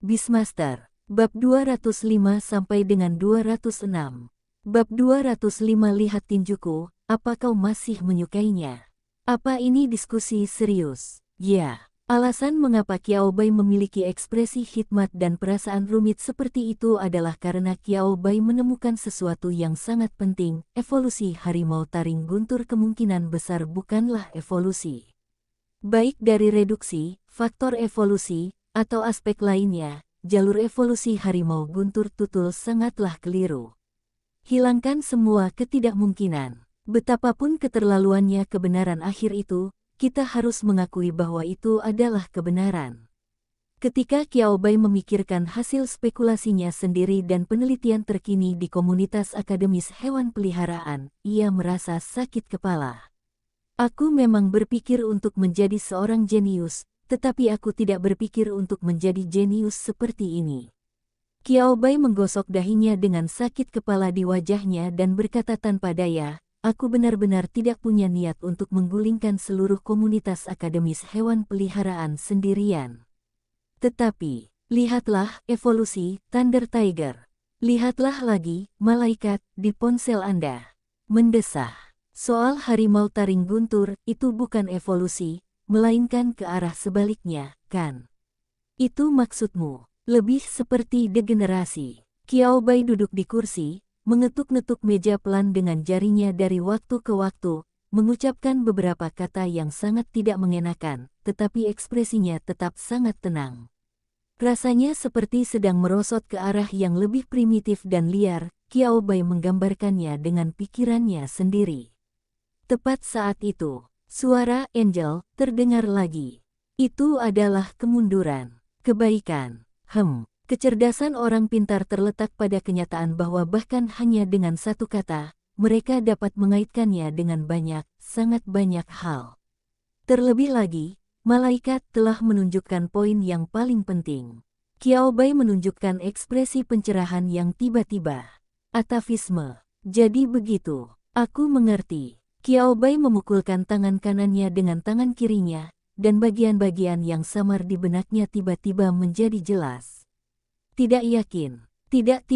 Beastmaster. Bab 205 sampai dengan 206. Bab 205 Lihat tinjuku, apa kau masih menyukainya? Apa ini diskusi serius? Ya. Alasan mengapa Qiao Bai memiliki ekspresi hikmat dan perasaan rumit seperti itu adalah karena Qiao Bai menemukan sesuatu yang sangat penting. Evolusi harimau taring guntur kemungkinan besar bukanlah evolusi. Baik dari reduksi, faktor evolusi, atau aspek lainnya, jalur evolusi harimau guntur tutul sangatlah keliru. Hilangkan semua ketidakmungkinan. Betapapun keterlaluannya kebenaran akhir itu, kita harus mengakui bahwa itu adalah kebenaran. Ketika Qiao Bai memikirkan hasil spekulasinya sendiri dan penelitian terkini di komunitas akademis hewan peliharaan, ia merasa sakit kepala. Aku memang berpikir untuk menjadi seorang jenius, tetapi aku tidak berpikir untuk menjadi jenius seperti ini. Qiao Bai menggosok dahinya dengan sakit kepala di wajahnya dan berkata tanpa daya, aku benar-benar tidak punya niat untuk menggulingkan seluruh komunitas akademis hewan peliharaan sendirian. Tetapi, lihatlah evolusi Thunder Tiger. Lihatlah lagi, malaikat, di ponsel Anda. Mendesah. Soal harimau taring guntur, itu bukan evolusi, melainkan ke arah sebaliknya, kan? Itu maksudmu. Lebih seperti degenerasi. Qiao Bai duduk di kursi, mengetuk-netuk meja pelan dengan jarinya dari waktu ke waktu, mengucapkan beberapa kata yang sangat tidak mengenakan, tetapi ekspresinya tetap sangat tenang. Rasanya seperti sedang merosot ke arah yang lebih primitif dan liar. Qiao Bai menggambarkannya dengan pikirannya sendiri. Tepat saat itu, suara Angel terdengar lagi. Itu adalah kemunduran, kebaikan. Kecerdasan orang pintar terletak pada kenyataan bahwa bahkan hanya dengan satu kata, mereka dapat mengaitkannya dengan banyak, sangat banyak hal. Terlebih lagi, malaikat telah menunjukkan poin yang paling penting. Qiao Bai menunjukkan ekspresi pencerahan yang tiba-tiba. Atavisme. Jadi begitu. Aku mengerti. Qiao Bai memukulkan tangan kanannya dengan tangan kirinya, dan bagian-bagian yang samar di benaknya tiba-tiba menjadi jelas. Tidak yakin. Tidak.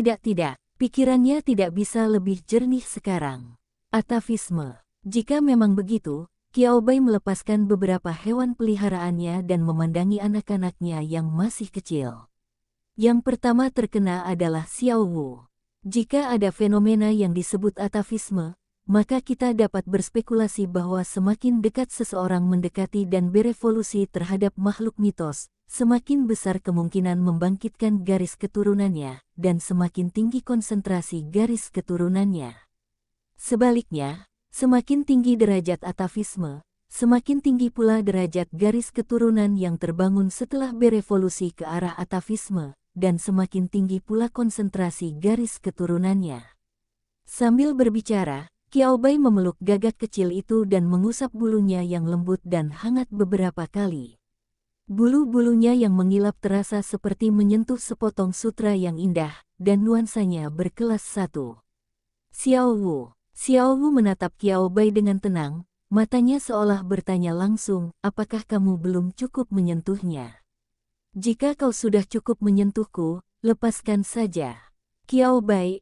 Pikirannya tidak bisa lebih jernih sekarang. Atavisme. Jika memang begitu, Qiao Bai melepaskan beberapa hewan peliharaannya dan memandangi anak-anaknya yang masih kecil. Yang pertama terkena adalah Xiao Wu. Jika ada fenomena yang disebut atavisme, maka kita dapat berspekulasi bahwa semakin dekat seseorang mendekati dan berevolusi terhadap makhluk mitos, semakin besar kemungkinan membangkitkan garis keturunannya, dan semakin tinggi konsentrasi garis keturunannya. Sebaliknya, semakin tinggi derajat atavisme, semakin tinggi pula derajat garis keturunan yang terbangun setelah berevolusi ke arah atavisme, dan semakin tinggi pula konsentrasi garis keturunannya. Sambil berbicara, Qiao Bai memeluk gagak kecil itu dan mengusap bulunya yang lembut dan hangat beberapa kali. Bulu-bulunya yang mengilap terasa seperti menyentuh sepotong sutra yang indah, dan nuansanya berkelas satu. Xiao Wu menatap Qiao Bai dengan tenang, matanya seolah bertanya langsung, apakah kamu belum cukup menyentuhnya? Jika kau sudah cukup menyentuhku, lepaskan saja. Qiao Bai,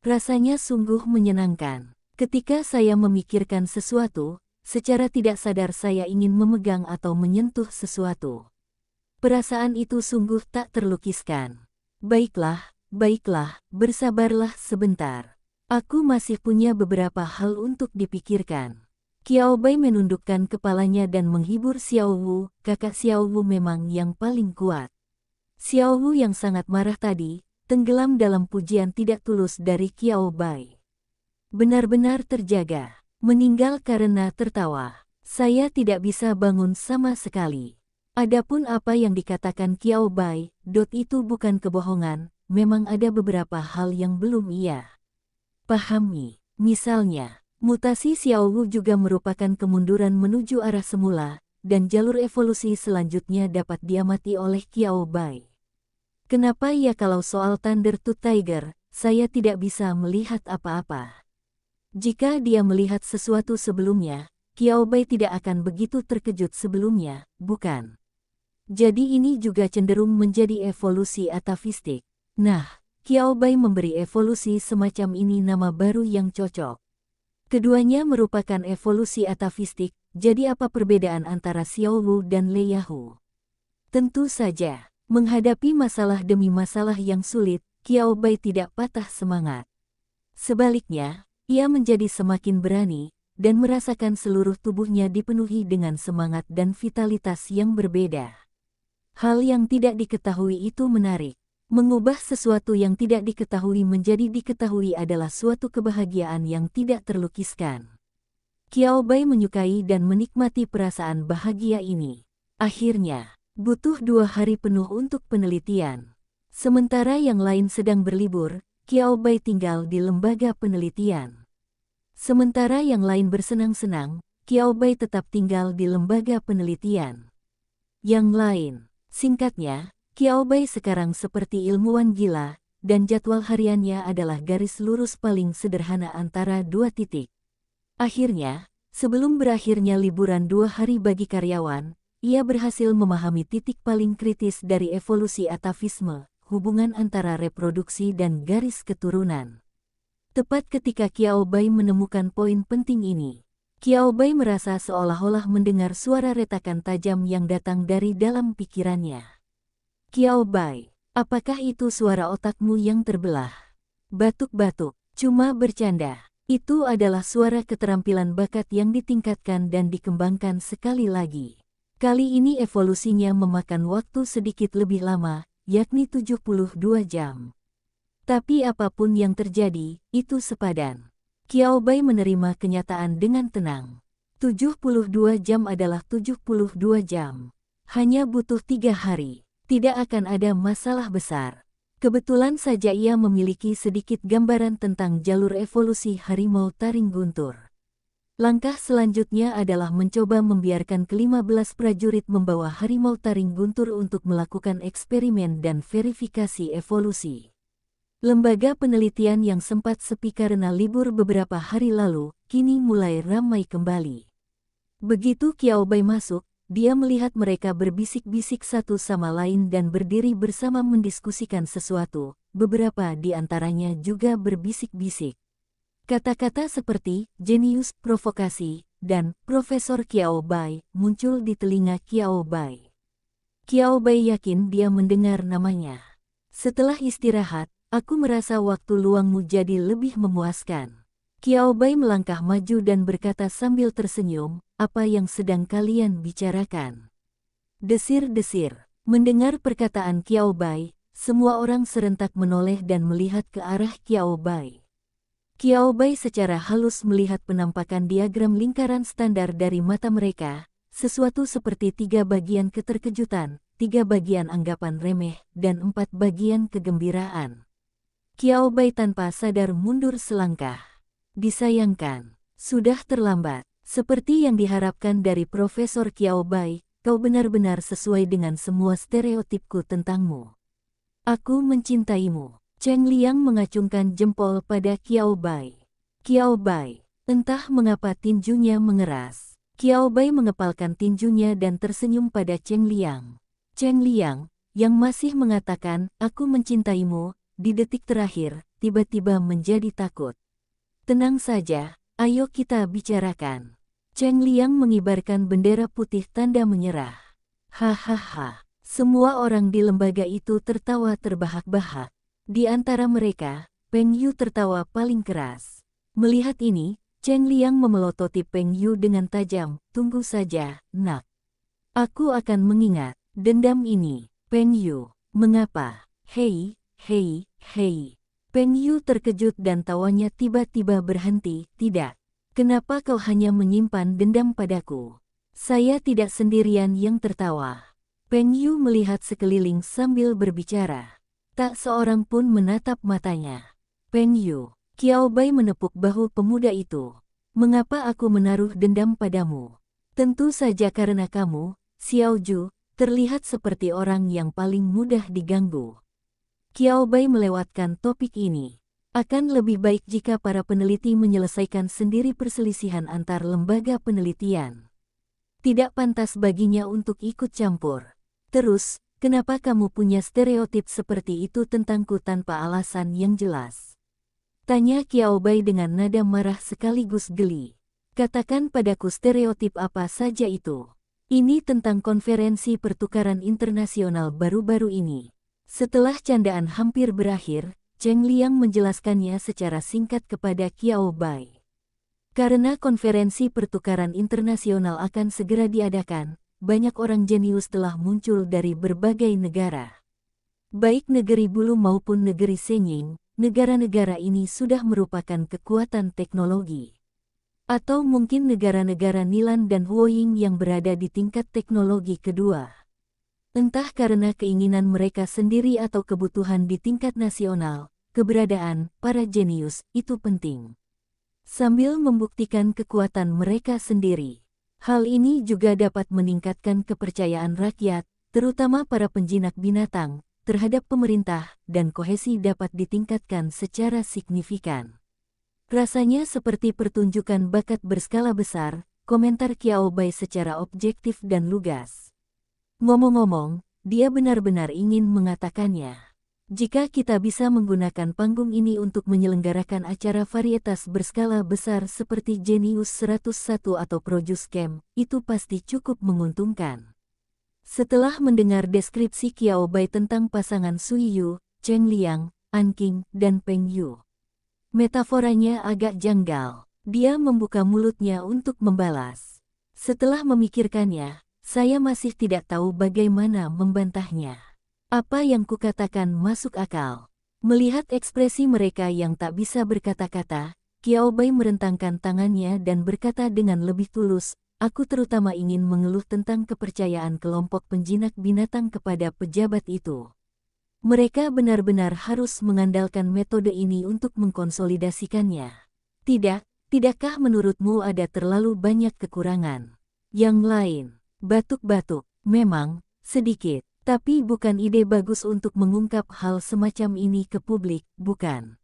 rasanya sungguh menyenangkan. Ketika saya memikirkan sesuatu, secara tidak sadar saya ingin memegang atau menyentuh sesuatu. Perasaan itu sungguh tak terlukiskan. Baiklah, bersabarlah sebentar. Aku masih punya beberapa hal untuk dipikirkan. Qiao Bai menundukkan kepalanya dan menghibur Xiao Wu, kakak Xiao Wu memang yang paling kuat. Xiao Wu yang sangat marah tadi, tenggelam dalam pujian tidak tulus dari Qiao Bai. Benar-benar terjaga. Meninggal karena tertawa. Saya tidak bisa bangun sama sekali. Adapun apa yang dikatakan Qiao Bai, itu bukan kebohongan, memang ada beberapa hal yang belum ia pahami. Misalnya, mutasi Xiao Wu juga merupakan kemunduran menuju arah semula, dan jalur evolusi selanjutnya dapat diamati oleh Qiao Bai. Kenapa ya kalau soal Thunder Tooth Tiger, saya tidak bisa melihat apa-apa? Jika dia melihat sesuatu sebelumnya, Qiao Bai tidak akan begitu terkejut sebelumnya, bukan? Jadi ini juga cenderung menjadi evolusi atafistik. Nah, Qiao Bai memberi evolusi semacam ini nama baru yang cocok. Keduanya merupakan evolusi atafistik, jadi apa perbedaan antara Xiao Wu dan Lei Yahu? Tentu saja, menghadapi masalah demi masalah yang sulit, Qiao Bai tidak patah semangat. Sebaliknya, ia menjadi semakin berani, dan merasakan seluruh tubuhnya dipenuhi dengan semangat dan vitalitas yang berbeda. Hal yang tidak diketahui itu menarik. Mengubah sesuatu yang tidak diketahui menjadi diketahui adalah suatu kebahagiaan yang tidak terlukiskan. Qiao Bai menyukai dan menikmati perasaan bahagia ini. Akhirnya, butuh 2 hari penuh untuk penelitian. Sementara yang lain sedang berlibur, Qiao Bai tinggal di lembaga penelitian. Sementara yang lain bersenang-senang, Qiao Bai tetap tinggal di lembaga penelitian. Yang lain, singkatnya, Qiao Bai sekarang seperti ilmuwan gila, dan jadwal hariannya adalah garis lurus paling sederhana antara 2 titik. Akhirnya, sebelum berakhirnya liburan 2 hari bagi karyawan, ia berhasil memahami titik paling kritis dari evolusi atafisme, hubungan antara reproduksi dan garis keturunan. Tepat ketika Qiao Bai menemukan poin penting ini, Qiao Bai merasa seolah-olah mendengar suara retakan tajam yang datang dari dalam pikirannya. Qiao Bai, apakah itu suara otakmu yang terbelah? Batuk-batuk, cuma bercanda. Itu adalah suara keterampilan bakat yang ditingkatkan dan dikembangkan sekali lagi. Kali ini evolusinya memakan waktu sedikit lebih lama, yakni 72 jam. Tapi apapun yang terjadi, itu sepadan. Qiao Bai menerima kenyataan dengan tenang. 72 jam adalah 72 jam. Hanya butuh 3 hari. Tidak akan ada masalah besar. Kebetulan saja ia memiliki sedikit gambaran tentang jalur evolusi harimau taring guntur. Langkah selanjutnya adalah mencoba membiarkan ke-15 prajurit membawa harimau taring guntur untuk melakukan eksperimen dan verifikasi evolusi. Lembaga penelitian yang sempat sepi karena libur beberapa hari lalu, kini mulai ramai kembali. Begitu Qiao Bai masuk, dia melihat mereka berbisik-bisik satu sama lain dan berdiri bersama mendiskusikan sesuatu, beberapa di antaranya juga berbisik-bisik. Kata-kata seperti jenius, provokasi, dan Profesor Qiao Bai muncul di telinga Qiao Bai. Qiao Bai yakin dia mendengar namanya. Setelah istirahat, aku merasa waktu luangmu jadi lebih memuaskan. Qiao Bai melangkah maju dan berkata sambil tersenyum, apa yang sedang kalian bicarakan? Desir-desir. Mendengar perkataan Qiao Bai, semua orang serentak menoleh dan melihat ke arah Qiao Bai. Qiao Bai secara halus melihat penampakan diagram lingkaran standar dari mata mereka, sesuatu seperti 3 bagian keterkejutan, 3 bagian anggapan remeh, dan 4 bagian kegembiraan. Qiao Bai tanpa sadar mundur selangkah. Disayangkan, sudah terlambat. Seperti yang diharapkan dari Profesor Qiao Bai, kau benar-benar sesuai dengan semua stereotipku tentangmu. Aku mencintaimu. Cheng Liang mengacungkan jempol pada Qiao Bai. Qiao Bai, entah mengapa tinjunya mengeras. Qiao Bai mengepalkan tinjunya dan tersenyum pada Cheng Liang. Cheng Liang, yang masih mengatakan, aku mencintaimu, di detik terakhir, tiba-tiba menjadi takut. Tenang saja, ayo kita bicarakan. Cheng Liang mengibarkan bendera putih tanda menyerah. Hahaha, semua orang di lembaga itu tertawa terbahak-bahak. Di antara mereka, Peng Yu tertawa paling keras. Melihat ini, Cheng Liang memelototi Peng Yu dengan tajam. Tunggu saja, nak. Aku akan mengingat dendam ini. Peng Yu, mengapa? Hei, hei, hei. Peng Yu terkejut dan tawanya tiba-tiba berhenti. Tidak. Kenapa kau hanya menyimpan dendam padaku? Saya tidak sendirian yang tertawa. Peng Yu melihat sekeliling sambil berbicara. Tak seorang pun menatap matanya. Peng Yu, Qiao Bai menepuk bahu pemuda itu. Mengapa aku menaruh dendam padamu? Tentu saja karena kamu, Xiao Ju, terlihat seperti orang yang paling mudah diganggu. Qiao Bai melewatkan topik ini. Akan lebih baik jika para peneliti menyelesaikan sendiri perselisihan antar lembaga penelitian. Tidak pantas baginya untuk ikut campur. Terus, kenapa kamu punya stereotip seperti itu tentangku tanpa alasan yang jelas? Tanya Qiao Bai dengan nada marah sekaligus geli. Katakan padaku stereotip apa saja itu. Ini tentang konferensi pertukaran internasional baru-baru ini. Setelah candaan hampir berakhir, Cheng Liang menjelaskannya secara singkat kepada Qiao Bai. Karena konferensi pertukaran internasional akan segera diadakan, banyak orang jenius telah muncul dari berbagai negara. Baik negeri Bulu maupun negeri Senying, negara-negara ini sudah merupakan kekuatan teknologi. Atau mungkin negara-negara Nilan dan Huoying yang berada di tingkat teknologi kedua. Entah karena keinginan mereka sendiri atau kebutuhan di tingkat nasional, keberadaan para jenius itu penting. Sambil membuktikan kekuatan mereka sendiri. Hal ini juga dapat meningkatkan kepercayaan rakyat, terutama para penjinak binatang, terhadap pemerintah, dan kohesi dapat ditingkatkan secara signifikan. Rasanya seperti pertunjukan bakat berskala besar, komentar Qiao Bai secara objektif dan lugas. Ngomong-ngomong, dia benar-benar ingin mengatakannya. Jika kita bisa menggunakan panggung ini untuk menyelenggarakan acara varietas berskala besar seperti Genius 101 atau Produce Camp, itu pasti cukup menguntungkan. Setelah mendengar deskripsi Qiao Bai tentang pasangan Sui Yu, Cheng Liang, An Qing, dan Peng Yu, metaforanya agak janggal. Dia membuka mulutnya untuk membalas. Setelah memikirkannya, saya masih tidak tahu bagaimana membantahnya. Apa yang kukatakan masuk akal. Melihat ekspresi mereka yang tak bisa berkata-kata, Qiao Bai merentangkan tangannya dan berkata dengan lebih tulus, aku terutama ingin mengeluh tentang kepercayaan kelompok penjinak binatang kepada pejabat itu. Mereka benar-benar harus mengandalkan metode ini untuk mengkonsolidasikannya. Tidakkah menurutmu ada terlalu banyak kekurangan? Yang lain, batuk-batuk, memang, sedikit. Tapi bukan ide bagus untuk mengungkap hal semacam ini ke publik, bukan?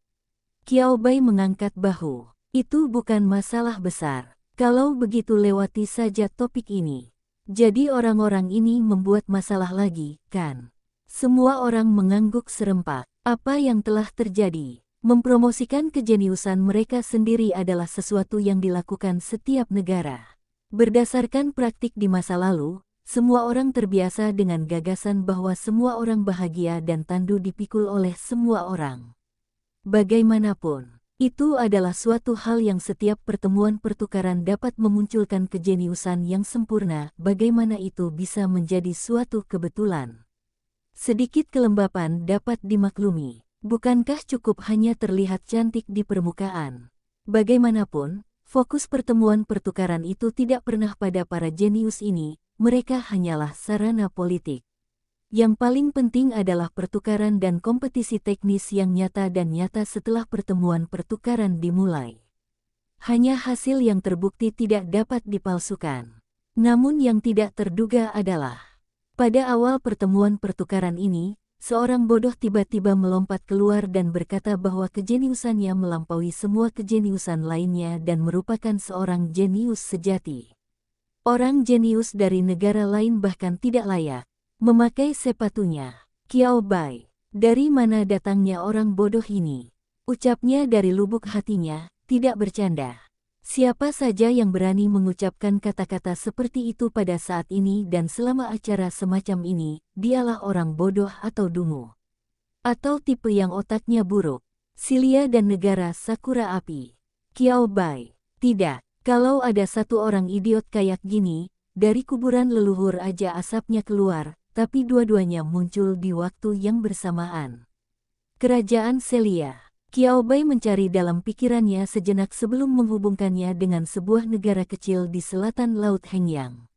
Qiao Bai mengangkat bahu. Itu bukan masalah besar. Kalau begitu lewati saja topik ini. Jadi orang-orang ini membuat masalah lagi, kan? Semua orang mengangguk serempak. Apa yang telah terjadi? Mempromosikan kejeniusan mereka sendiri adalah sesuatu yang dilakukan setiap negara. Berdasarkan praktik di masa lalu, semua orang terbiasa dengan gagasan bahwa semua orang bahagia dan tandu dipikul oleh semua orang. Bagaimanapun, itu adalah suatu hal yang setiap pertemuan pertukaran dapat memunculkan kejeniusan yang sempurna. Bagaimana itu bisa menjadi suatu kebetulan? Sedikit kelembapan dapat dimaklumi. Bukankah cukup hanya terlihat cantik di permukaan? Bagaimanapun, fokus pertemuan pertukaran itu tidak pernah pada para jenius ini. Mereka hanyalah sarana politik. Yang paling penting adalah pertukaran dan kompetisi teknis yang nyata dan nyata setelah pertemuan pertukaran dimulai. Hanya hasil yang terbukti tidak dapat dipalsukan. Namun yang tidak terduga adalah, pada awal pertemuan pertukaran ini, seorang bodoh tiba-tiba melompat keluar dan berkata bahwa kejeniusannya melampaui semua kejeniusan lainnya dan merupakan seorang jenius sejati. Orang jenius dari negara lain bahkan tidak layak memakai sepatunya. Qiao Bai, dari mana datangnya orang bodoh ini? Ucapnya dari lubuk hatinya, tidak bercanda. Siapa saja yang berani mengucapkan kata-kata seperti itu pada saat ini dan selama acara semacam ini, dialah orang bodoh atau dungu. Atau tipe yang otaknya buruk. Silia dan negara Sakura Api. Qiao Bai, tidak. Kalau ada satu orang idiot kayak gini, dari kuburan leluhur aja asapnya keluar, tapi dua-duanya muncul di waktu yang bersamaan. Kerajaan Selia. Qiao Bai mencari dalam pikirannya sejenak sebelum menghubungkannya dengan sebuah negara kecil di selatan Laut Hengyang.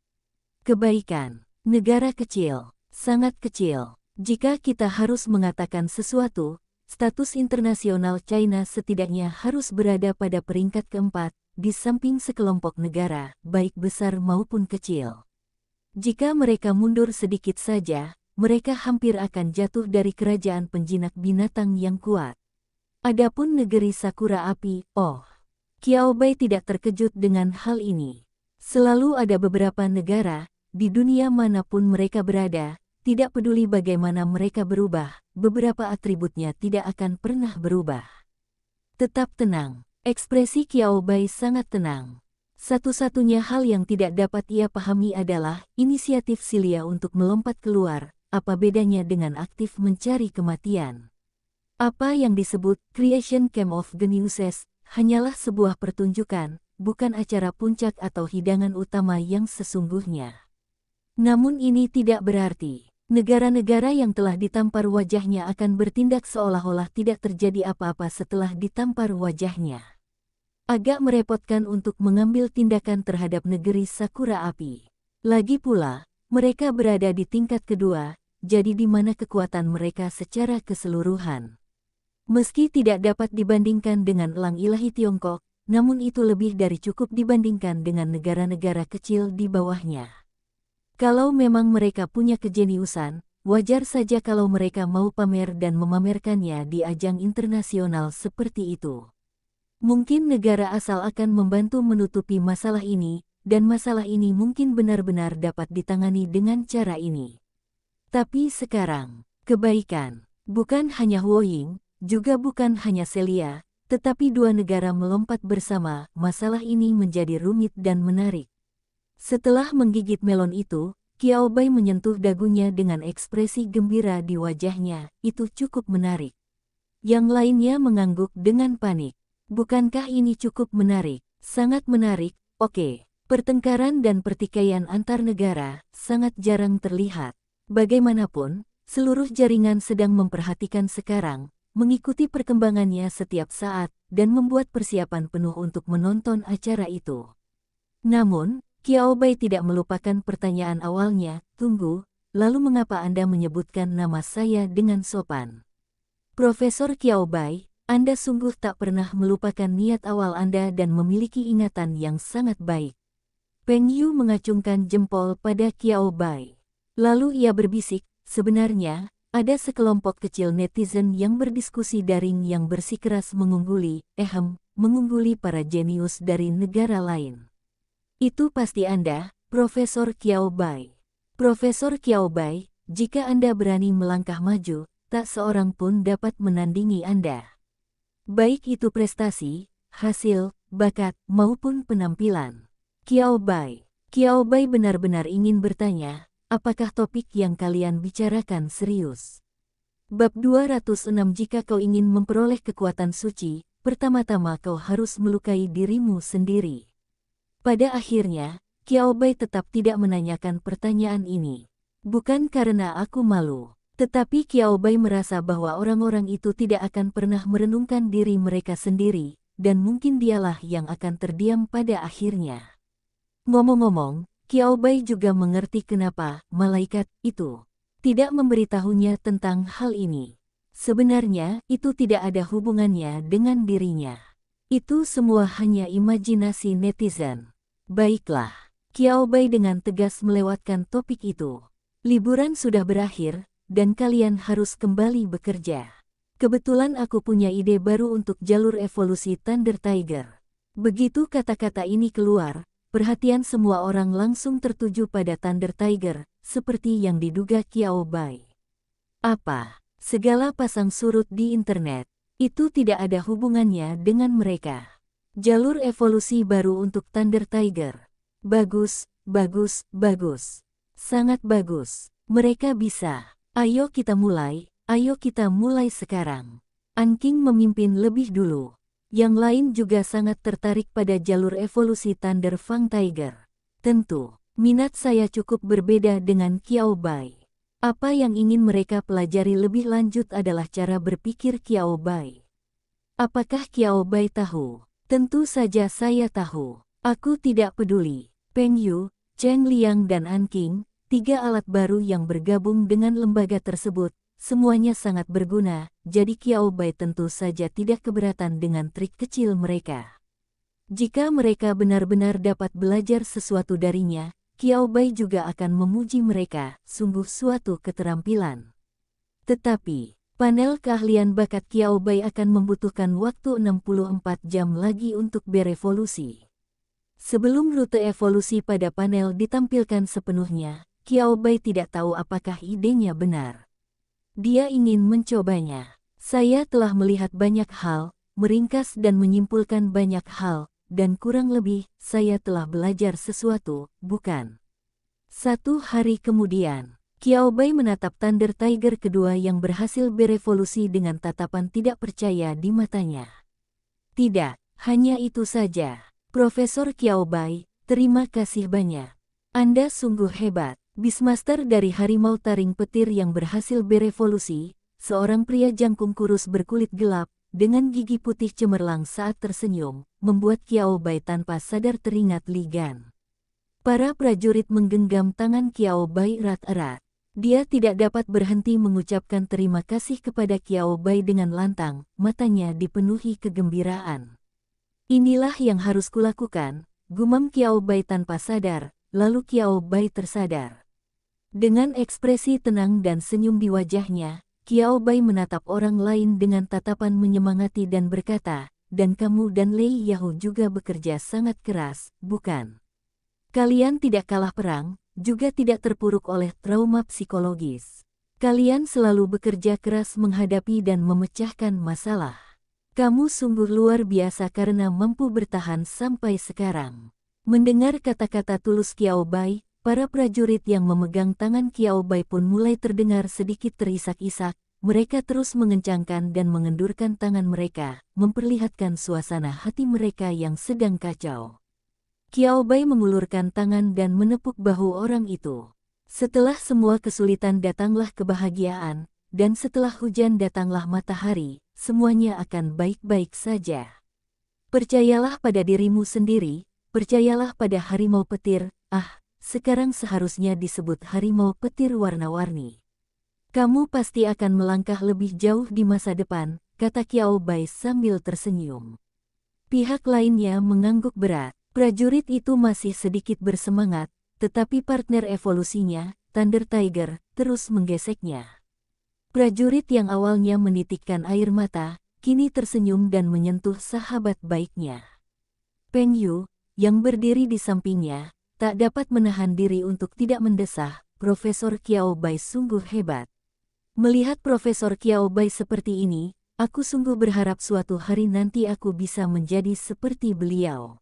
Kebaikan. Negara kecil. Sangat kecil. Jika kita harus mengatakan sesuatu, status internasional China setidaknya harus berada pada peringkat keempat, di samping sekelompok negara, baik besar maupun kecil. Jika mereka mundur sedikit saja, mereka hampir akan jatuh dari kerajaan penjinak binatang yang kuat. Adapun negeri Sakura Api, Qiao Bai tidak terkejut dengan hal ini. Selalu ada beberapa negara, di dunia manapun mereka berada, tidak peduli bagaimana mereka berubah, beberapa atributnya tidak akan pernah berubah. Tetap tenang. Ekspresi Qiao Bai sangat tenang. Satu-satunya hal yang tidak dapat ia pahami adalah inisiatif Cilia untuk melompat keluar. Apa bedanya dengan aktif mencari kematian? Apa yang disebut Creation Camp of Geniuses hanyalah sebuah pertunjukan, bukan acara puncak atau hidangan utama yang sesungguhnya. Namun ini tidak berarti negara-negara yang telah ditampar wajahnya akan bertindak seolah-olah tidak terjadi apa-apa setelah ditampar wajahnya. Agak merepotkan untuk mengambil tindakan terhadap negeri Sakura Api. Lagi pula, mereka berada di tingkat kedua, jadi di mana kekuatan mereka secara keseluruhan. Meski tidak dapat dibandingkan dengan Elang Ilahi Tiongkok, namun itu lebih dari cukup dibandingkan dengan negara-negara kecil di bawahnya. Kalau memang mereka punya kejeniusan, wajar saja kalau mereka mau pamer dan memamerkannya di ajang internasional seperti itu. Mungkin negara asal akan membantu menutupi masalah ini, dan masalah ini mungkin benar-benar dapat ditangani dengan cara ini. Tapi sekarang, kebaikan, bukan hanya Huo Ying, juga bukan hanya Celia, tetapi dua negara melompat bersama, masalah ini menjadi rumit dan menarik. Setelah menggigit melon itu, Qiao Bai menyentuh dagunya dengan ekspresi gembira di wajahnya, itu cukup menarik. Yang lainnya mengangguk dengan panik. Bukankah ini cukup menarik? Sangat menarik, oke. Pertengkaran dan pertikaian antar negara sangat jarang terlihat. Bagaimanapun, seluruh jaringan sedang memperhatikan sekarang, mengikuti perkembangannya setiap saat, dan membuat persiapan penuh untuk menonton acara itu. Namun, Qiao Bai tidak melupakan pertanyaan awalnya, tunggu, lalu mengapa Anda menyebutkan nama saya dengan sopan? Profesor Qiao Bai, Anda sungguh tak pernah melupakan niat awal Anda dan memiliki ingatan yang sangat baik. Peng Yu mengacungkan jempol pada Qiao Bai. Lalu ia berbisik, sebenarnya, ada sekelompok kecil netizen yang berdiskusi daring yang bersikeras mengungguli para jenius dari negara lain. Itu pasti Anda, Profesor Qiao Bai. Profesor Qiao Bai, jika Anda berani melangkah maju, tak seorang pun dapat menandingi Anda. Baik itu prestasi, hasil, bakat, maupun penampilan. Qiao Bai benar-benar ingin bertanya, apakah topik yang kalian bicarakan serius? Bab 206. Jika kau ingin memperoleh kekuatan suci, pertama-tama kau harus melukai dirimu sendiri. Pada akhirnya, Qiao Bai tetap tidak menanyakan pertanyaan ini. Bukan karena aku malu, tetapi Qiao Bai merasa bahwa orang-orang itu tidak akan pernah merenungkan diri mereka sendiri, dan mungkin dialah yang akan terdiam pada akhirnya. Ngomong-ngomong, Qiao Bai juga mengerti kenapa malaikat itu tidak memberitahunya tentang hal ini. Sebenarnya, itu tidak ada hubungannya dengan dirinya. Itu semua hanya imajinasi netizen. Baiklah, Qiao Bai dengan tegas melewatkan topik itu. Liburan sudah berakhir, dan kalian harus kembali bekerja. Kebetulan aku punya ide baru untuk jalur evolusi Thunder Tiger. Begitu kata-kata ini keluar, perhatian semua orang langsung tertuju pada Thunder Tiger, seperti yang diduga Qiao Bai. Apa? Segala pasang surut di internet. Itu tidak ada hubungannya dengan mereka. Jalur evolusi baru untuk Thunder Tiger. Bagus, bagus, bagus. Sangat bagus. Mereka bisa. Ayo kita mulai sekarang. Anking memimpin lebih dulu. Yang lain juga sangat tertarik pada jalur evolusi Thunder Fang Tiger. Tentu, minat saya cukup berbeda dengan Qiao Bai. Apa yang ingin mereka pelajari lebih lanjut adalah cara berpikir Qiao Bai. Apakah Qiao Bai tahu? Tentu saja saya tahu. Aku tidak peduli. Peng Yu, Cheng Liang dan Anking, 3 alat baru yang bergabung dengan lembaga tersebut, semuanya sangat berguna, jadi Qiao Bai tentu saja tidak keberatan dengan trik kecil mereka. Jika mereka benar-benar dapat belajar sesuatu darinya, Qiao Bai juga akan memuji mereka, sungguh suatu keterampilan. Tetapi, panel keahlian bakat Qiao Bai akan membutuhkan waktu 64 jam lagi untuk berevolusi. Sebelum rute evolusi pada panel ditampilkan sepenuhnya, Kiao Bai tidak tahu apakah idenya benar. Dia ingin mencobanya. Saya telah melihat banyak hal, meringkas dan menyimpulkan banyak hal, dan kurang lebih, saya telah belajar sesuatu, bukan? 1 hari kemudian, Kiao Bai menatap Thunder Tiger kedua yang berhasil berevolusi dengan tatapan tidak percaya di matanya. Tidak, hanya itu saja. Profesor Kiao Bai, terima kasih banyak. Anda sungguh hebat. Beastmaster dari harimau taring petir yang berhasil berevolusi, seorang pria jangkung kurus berkulit gelap, dengan gigi putih cemerlang saat tersenyum, membuat Kiao Bai tanpa sadar teringat Li Gan. Para prajurit menggenggam tangan Kiao Bai erat-erat. Dia tidak dapat berhenti mengucapkan terima kasih kepada Kiao Bai dengan lantang, matanya dipenuhi kegembiraan. Inilah yang harus kulakukan, gumam Kiao Bai tanpa sadar, lalu Kiao Bai tersadar. Dengan ekspresi tenang dan senyum di wajahnya, Kiao Bai menatap orang lain dengan tatapan menyemangati dan berkata, dan kamu dan Lei Yahoo juga bekerja sangat keras, bukan? Kalian tidak kalah perang, juga tidak terpuruk oleh trauma psikologis. Kalian selalu bekerja keras menghadapi dan memecahkan masalah. Kamu sungguh luar biasa karena mampu bertahan sampai sekarang. Mendengar kata-kata tulus Kiao Bai, para prajurit yang memegang tangan Kiao Bai pun mulai terdengar sedikit terisak-isak. Mereka terus mengencangkan dan mengendurkan tangan mereka, memperlihatkan suasana hati mereka yang sedang kacau. Kiao Bai mengulurkan tangan dan menepuk bahu orang itu. Setelah semua kesulitan datanglah kebahagiaan, dan setelah hujan datanglah matahari, semuanya akan baik-baik saja. Percayalah pada dirimu sendiri, percayalah pada harimau petir, sekarang seharusnya disebut harimau petir warna-warni. Kamu pasti akan melangkah lebih jauh di masa depan, kata Kiao Bai sambil tersenyum. Pihak lainnya mengangguk berat. Prajurit itu masih sedikit bersemangat, tetapi partner evolusinya, Thunder Tiger, terus menggeseknya. Prajurit yang awalnya menitikkan air mata, kini tersenyum dan menyentuh sahabat baiknya. Peng Yu, yang berdiri di sampingnya, tak dapat menahan diri untuk tidak mendesah, Profesor Kiao Bai sungguh hebat. Melihat Profesor Kiao Bai seperti ini, aku sungguh berharap suatu hari nanti aku bisa menjadi seperti beliau.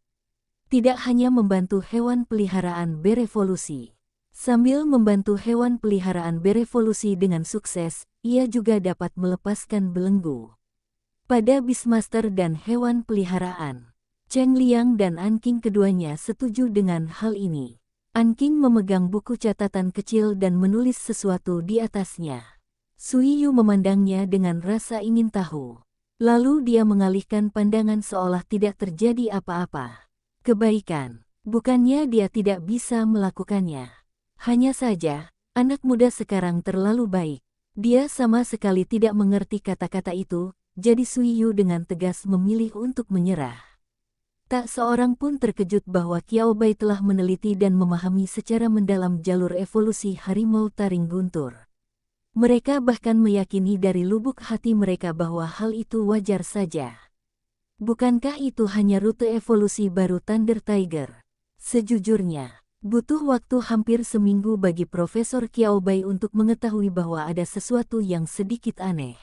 Tidak hanya membantu hewan peliharaan berevolusi. Sambil membantu hewan peliharaan berevolusi dengan sukses, ia juga dapat melepaskan belenggu pada Beastmaster dan hewan peliharaan. Cheng Liang dan An Qing keduanya setuju dengan hal ini. An Qing memegang buku catatan kecil dan menulis sesuatu di atasnya. Sui Yu memandangnya dengan rasa ingin tahu. Lalu dia mengalihkan pandangan seolah tidak terjadi apa-apa. Kebaikan, bukannya dia tidak bisa melakukannya. Hanya saja, anak muda sekarang terlalu baik. Dia sama sekali tidak mengerti kata-kata itu, jadi Sui Yu dengan tegas memilih untuk menyerah. Tak seorang pun terkejut bahwa Kiao Bai telah meneliti dan memahami secara mendalam jalur evolusi harimau taring guntur. Mereka bahkan meyakini dari lubuk hati mereka bahwa hal itu wajar saja. Bukankah itu hanya rute evolusi baru Thunder Tiger? Sejujurnya, butuh waktu hampir seminggu bagi Profesor Kiao Bai untuk mengetahui bahwa ada sesuatu yang sedikit aneh.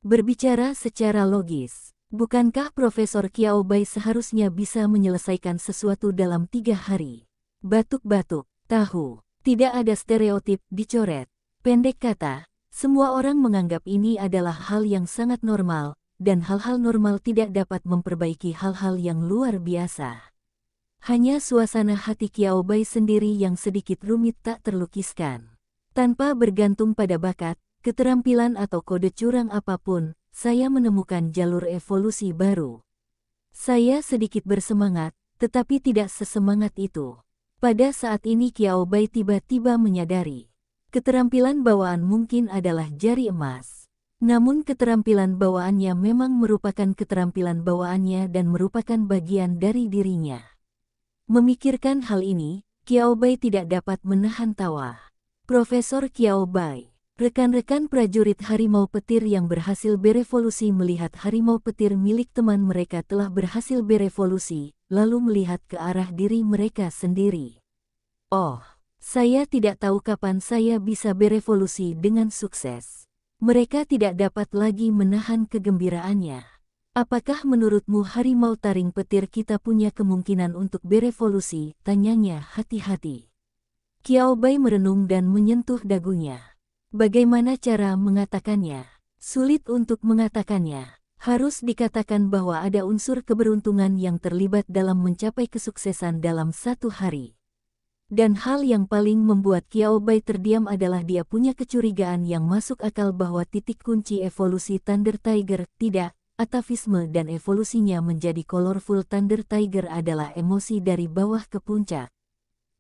Berbicara secara logis, bukankah Profesor Kiao Bai seharusnya bisa menyelesaikan sesuatu dalam 3 hari? Batuk-batuk, tahu, tidak ada stereotip dicoret. Pendek kata, semua orang menganggap ini adalah hal yang sangat normal, dan hal-hal normal tidak dapat memperbaiki hal-hal yang luar biasa. Hanya suasana hati Kiao Bai sendiri yang sedikit rumit tak terlukiskan. Tanpa bergantung pada bakat, keterampilan atau kode curang apapun, saya menemukan jalur evolusi baru. Saya sedikit bersemangat, tetapi tidak sesemangat itu. Pada saat ini Kiao Bai tiba-tiba menyadari, keterampilan bawaan mungkin adalah jari emas. Namun keterampilan bawaannya memang merupakan keterampilan bawaannya dan merupakan bagian dari dirinya. Memikirkan hal ini, Kiao Bai tidak dapat menahan tawa. Profesor Kiao Bai. Rekan-rekan prajurit harimau petir yang berhasil berevolusi melihat harimau petir milik teman mereka telah berhasil berevolusi, lalu melihat ke arah diri mereka sendiri. Oh, Saya tidak tahu kapan saya bisa berevolusi dengan sukses. Mereka tidak dapat lagi menahan kegembiraannya. Apakah menurutmu harimau taring petir kita punya kemungkinan untuk berevolusi? Tanyanya hati-hati. Qiao Bai merenung dan menyentuh dagunya. Bagaimana cara mengatakannya? Sulit untuk mengatakannya. Harus dikatakan bahwa ada unsur keberuntungan yang terlibat dalam mencapai kesuksesan dalam satu hari. Dan hal yang paling membuat Qiao Bai terdiam adalah dia punya kecurigaan yang masuk akal bahwa titik kunci evolusi Thunder Tiger, tidak, atavisme dan evolusinya menjadi colorful Thunder Tiger adalah emosi dari bawah ke puncak.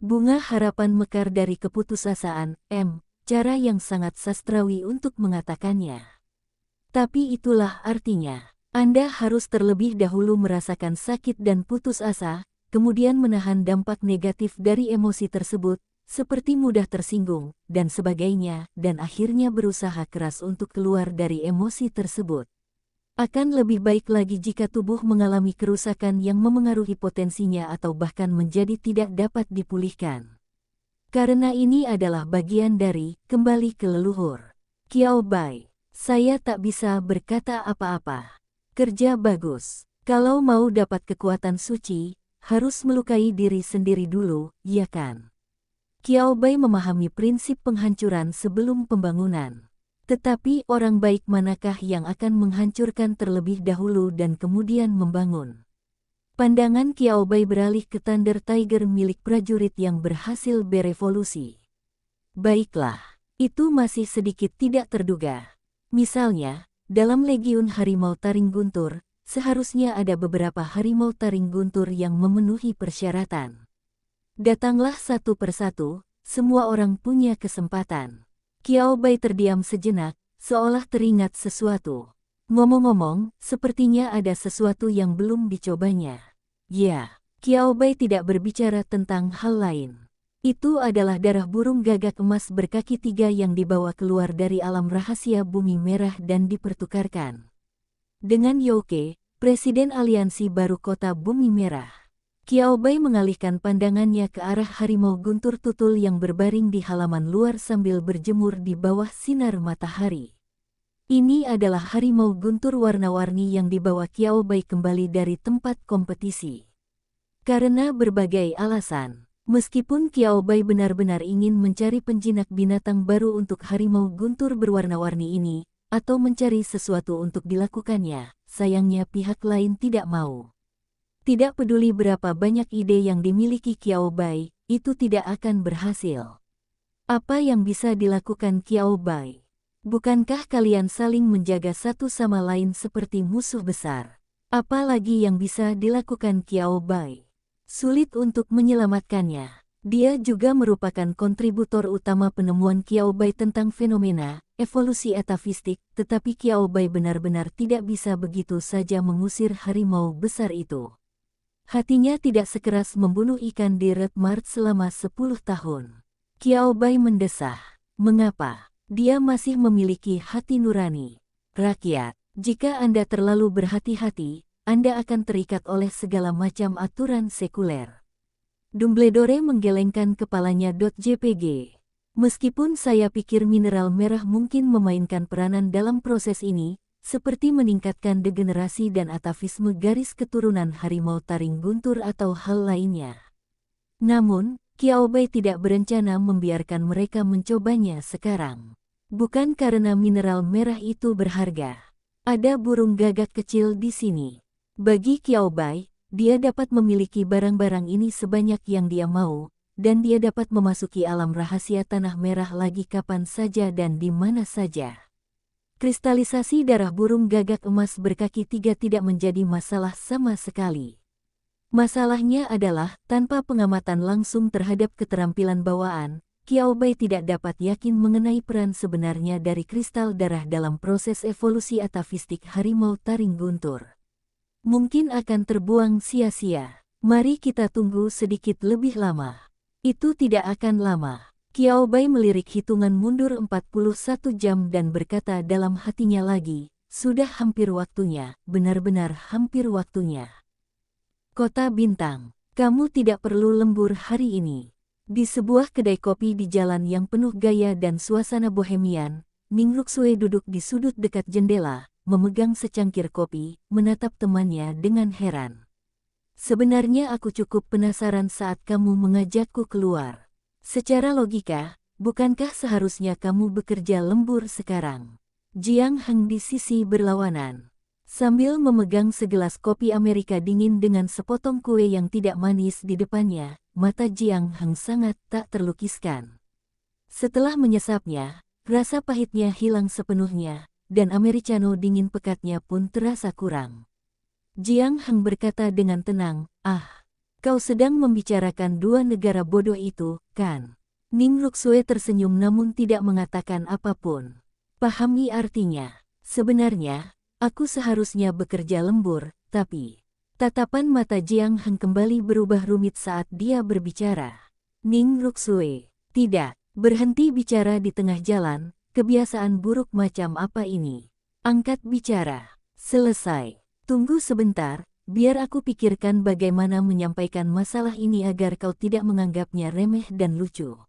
Bunga harapan mekar dari keputusasaan, cara yang sangat sastrawi untuk mengatakannya. Tapi itulah artinya. Anda harus terlebih dahulu merasakan sakit dan putus asa, kemudian menahan dampak negatif dari emosi tersebut, seperti mudah tersinggung, dan sebagainya, dan akhirnya berusaha keras untuk keluar dari emosi tersebut. Akan lebih baik lagi jika tubuh mengalami kerusakan yang memengaruhi potensinya atau bahkan menjadi tidak dapat dipulihkan. Karena ini adalah bagian dari kembali ke leluhur. Qiao Bai, saya tak bisa berkata apa-apa. Kerja bagus. Kalau mau dapat kekuatan suci, harus melukai diri sendiri dulu, ya kan? Qiao Bai memahami prinsip penghancuran sebelum pembangunan. Tetapi orang baik manakah yang akan menghancurkan terlebih dahulu dan kemudian membangun? Pandangan Qiao Bai beralih ke Thunder Tiger milik prajurit yang berhasil berevolusi. Baiklah, itu masih sedikit tidak terduga. Misalnya, dalam Legiun Harimau Taring Guntur, seharusnya ada beberapa harimau taring guntur yang memenuhi persyaratan. Datanglah satu persatu, semua orang punya kesempatan. Qiao Bai terdiam sejenak, seolah teringat sesuatu. Ngomong-ngomong, sepertinya ada sesuatu yang belum dicobanya. Ya, Qiao Bai tidak berbicara tentang hal lain. Itu adalah darah burung gagak emas berkaki 3 yang dibawa keluar dari alam rahasia bumi merah dan dipertukarkan dengan Youke, Presiden Aliansi Baru Kota Bumi Merah. Qiao Bai mengalihkan pandangannya ke arah harimau guntur tutul yang berbaring di halaman luar sambil berjemur di bawah sinar matahari. Ini adalah harimau guntur warna-warni yang dibawa Qiao Bai kembali dari tempat kompetisi. Karena berbagai alasan, meskipun Qiao Bai benar-benar ingin mencari penjinak binatang baru untuk harimau guntur berwarna-warni ini, atau mencari sesuatu untuk dilakukannya, sayangnya pihak lain tidak mau. Tidak peduli berapa banyak ide yang dimiliki Qiao Bai, itu tidak akan berhasil. Apa yang bisa dilakukan Qiao Bai? Bukankah kalian saling menjaga satu sama lain seperti musuh besar? Apa lagi yang bisa dilakukan Qiao Bai? Sulit untuk menyelamatkannya. Dia juga merupakan kontributor utama penemuan Qiao Bai tentang fenomena evolusi atavistik, tetapi Qiao Bai benar-benar tidak bisa begitu saja mengusir harimau besar itu. Hatinya tidak sekeras membunuh ikan di Red Mart selama 10 tahun. Qiao Bai mendesah. Mengapa? Dia masih memiliki hati nurani. Rakyat, jika Anda terlalu berhati-hati, Anda akan terikat oleh segala macam aturan sekuler. Dumbledore menggelengkan kepalanya. JPG. Meskipun saya pikir mineral merah mungkin memainkan peranan dalam proses ini, seperti meningkatkan degenerasi dan atavisme garis keturunan harimau taring guntur atau hal lainnya. Namun, Qiao Bai tidak berencana membiarkan mereka mencobanya sekarang. Bukan karena mineral merah itu berharga. Ada burung gagak kecil di sini. Bagi Qiao Bai, dia dapat memiliki barang-barang ini sebanyak yang dia mau, dan dia dapat memasuki alam rahasia tanah merah lagi kapan saja dan di mana saja. Kristalisasi darah burung gagak emas berkaki 3 tidak menjadi masalah sama sekali. Masalahnya adalah, tanpa pengamatan langsung terhadap keterampilan bawaan, Qiao Bai tidak dapat yakin mengenai peran sebenarnya dari kristal darah dalam proses evolusi atavistik harimau taring guntur. Mungkin akan terbuang sia-sia. Mari kita tunggu sedikit lebih lama. Itu tidak akan lama. Qiao Bai melirik hitungan mundur 41 jam dan berkata dalam hatinya lagi, sudah hampir waktunya, benar-benar hampir waktunya. Kota Bintang, kamu tidak perlu lembur hari ini. Di sebuah kedai kopi di jalan yang penuh gaya dan suasana bohemian, Ning Ruksue duduk di sudut dekat jendela, memegang secangkir kopi, menatap temannya dengan heran. Sebenarnya aku cukup penasaran saat kamu mengajakku keluar. Secara logika, bukankah seharusnya kamu bekerja lembur sekarang? Jiang Heng di sisi berlawanan. Sambil memegang segelas kopi Amerika dingin dengan sepotong kue yang tidak manis di depannya, mata Jiang Heng sangat tak terlukiskan. Setelah menyesapnya, rasa pahitnya hilang sepenuhnya, dan americano dingin pekatnya pun terasa kurang. Jiang Heng berkata dengan tenang, kau sedang membicarakan dua negara bodoh itu, kan? Ning Ruksue tersenyum namun tidak mengatakan apapun. Pahami artinya. Sebenarnya, aku seharusnya bekerja lembur, tapi... Tatapan mata Jiang Heng kembali berubah rumit saat dia berbicara. Ning Ruksue, tidak, berhenti bicara di tengah jalan, kebiasaan buruk macam apa ini? Angkat bicara. Selesai. Tunggu sebentar, biar aku pikirkan bagaimana menyampaikan masalah ini agar kau tidak menganggapnya remeh dan lucu.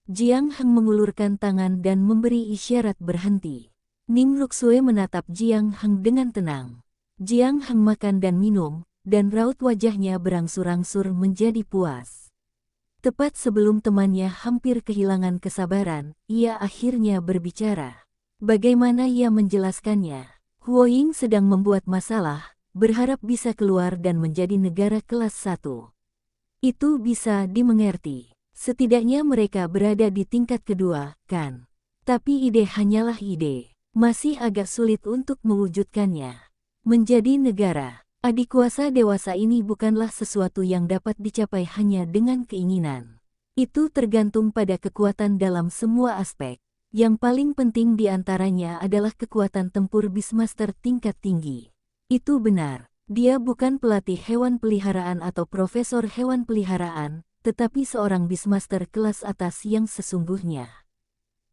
Jiang Heng mengulurkan tangan dan memberi isyarat berhenti. Ning Ruksue menatap Jiang Heng dengan tenang. Jiang Heng makan dan minum, dan raut wajahnya berangsur-angsur menjadi puas. Tepat sebelum temannya hampir kehilangan kesabaran, ia akhirnya berbicara. Bagaimana ia menjelaskannya? Huo Ying sedang membuat masalah, berharap bisa keluar dan menjadi negara kelas 1. Itu bisa dimengerti. Setidaknya mereka berada di tingkat kedua, kan? Tapi ide hanyalah ide. Masih agak sulit untuk mewujudkannya. Menjadi negara, adikuasa dewasa ini bukanlah sesuatu yang dapat dicapai hanya dengan keinginan. Itu tergantung pada kekuatan dalam semua aspek. Yang paling penting di antaranya adalah kekuatan tempur Beastmaster tingkat tinggi. Itu benar, dia bukan pelatih hewan peliharaan atau profesor hewan peliharaan, tetapi seorang Beastmaster kelas atas yang sesungguhnya.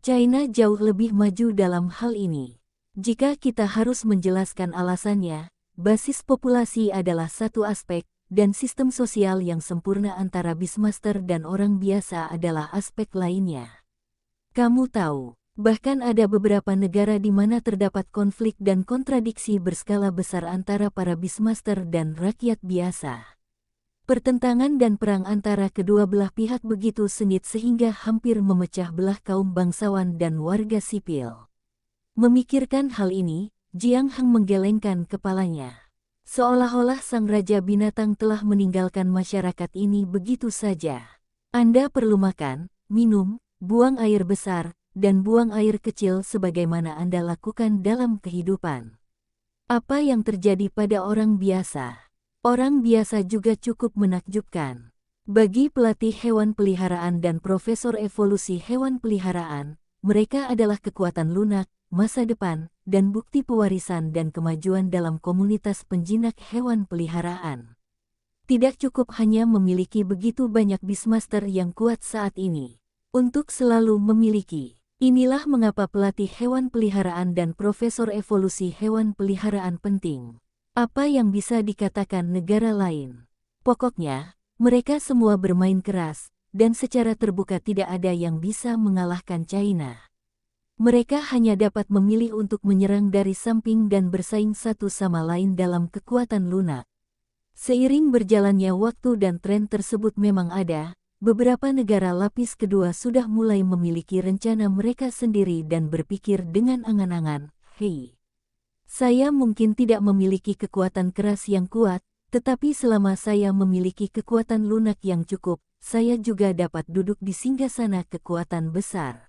China jauh lebih maju dalam hal ini. Jika kita harus menjelaskan alasannya, basis populasi adalah satu aspek, dan sistem sosial yang sempurna antara Beastmaster dan orang biasa adalah aspek lainnya. Kamu tahu, bahkan ada beberapa negara di mana terdapat konflik dan kontradiksi berskala besar antara para Beastmaster dan rakyat biasa. Pertentangan dan perang antara kedua belah pihak begitu sengit sehingga hampir memecah belah kaum bangsawan dan warga sipil. Memikirkan hal ini, Jiang Heng menggelengkan kepalanya. Seolah-olah sang raja binatang telah meninggalkan masyarakat ini begitu saja. Anda perlu makan, minum, buang air besar, dan buang air kecil sebagaimana Anda lakukan dalam kehidupan. Apa yang terjadi pada orang biasa? Orang biasa juga cukup menakjubkan. Bagi pelatih hewan peliharaan dan profesor evolusi hewan peliharaan, mereka adalah kekuatan lunak, masa depan, dan bukti pewarisan dan kemajuan dalam komunitas penjinak hewan peliharaan. Tidak cukup hanya memiliki begitu banyak Beastmaster yang kuat saat ini. Untuk selalu memiliki. Inilah mengapa pelatih hewan peliharaan dan profesor evolusi hewan peliharaan penting. Apa yang bisa dikatakan negara lain? Pokoknya, mereka semua bermain keras, dan secara terbuka tidak ada yang bisa mengalahkan China. Mereka hanya dapat memilih untuk menyerang dari samping dan bersaing satu sama lain dalam kekuatan lunak. Seiring berjalannya waktu dan tren tersebut memang ada, beberapa negara lapis kedua sudah mulai memiliki rencana mereka sendiri dan berpikir dengan angan-angan, hei. Saya mungkin tidak memiliki kekuatan keras yang kuat, tetapi selama saya memiliki kekuatan lunak yang cukup, saya juga dapat duduk di singgasana kekuatan besar.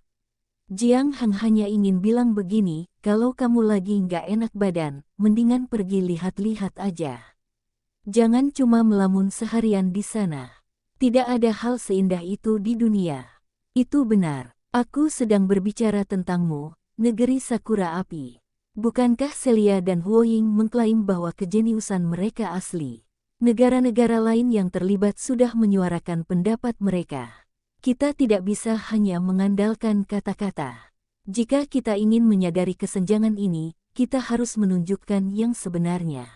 Jiang Heng hanya ingin bilang begini, kalau kamu lagi nggak enak badan, mendingan pergi lihat-lihat aja. Jangan cuma melamun seharian di sana. Tidak ada hal seindah itu di dunia. Itu benar, aku sedang berbicara tentangmu, negeri Sakura Api. Bukankah Celia dan Huo Ying mengklaim bahwa kejeniusan mereka asli? Negara-negara lain yang terlibat sudah menyuarakan pendapat mereka. Kita tidak bisa hanya mengandalkan kata-kata. Jika kita ingin menyadari kesenjangan ini, kita harus menunjukkan yang sebenarnya.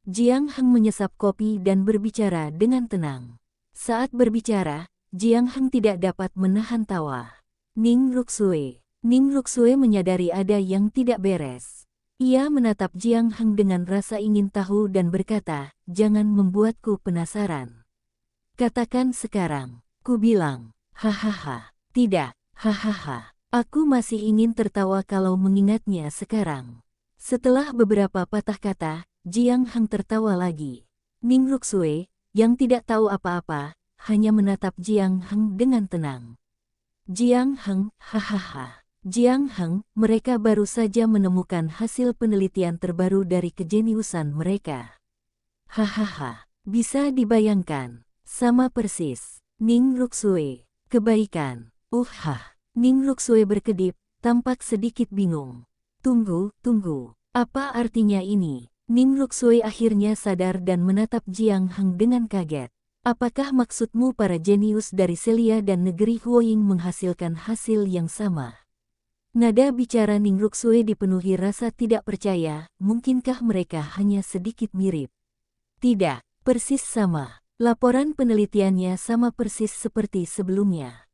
Jiang Heng menyesap kopi dan berbicara dengan tenang. Saat berbicara, Jiang Heng tidak dapat menahan tawa. Ning Ruxue. Ning Ruxue menyadari ada yang tidak beres. Ia menatap Jiang Heng dengan rasa ingin tahu dan berkata, "Jangan membuatku penasaran. Katakan sekarang." Ku bilang, "Hahaha, tidak, hahaha. Aku masih ingin tertawa kalau mengingatnya sekarang." Setelah beberapa patah kata, Jiang Heng tertawa lagi. Ning Ruxue, yang tidak tahu apa-apa, hanya menatap Jiang Heng dengan tenang. Jiang Heng, hahaha. Jiang Heng, mereka baru saja menemukan hasil penelitian terbaru dari kejeniusan mereka. Hahaha, bisa dibayangkan. Sama persis. Ning Ruxue, kebaikan. Ning Ruxue berkedip, tampak sedikit bingung. Tunggu, apa artinya ini? Ning Ruxue akhirnya sadar dan menatap Jiang Heng dengan kaget. Apakah maksudmu para jenius dari Celia dan negeri Huoying menghasilkan hasil yang sama? Nada bicara Ning Ruxue dipenuhi rasa tidak percaya, mungkinkah mereka hanya sedikit mirip? Tidak, persis sama. Laporan penelitiannya sama persis seperti sebelumnya.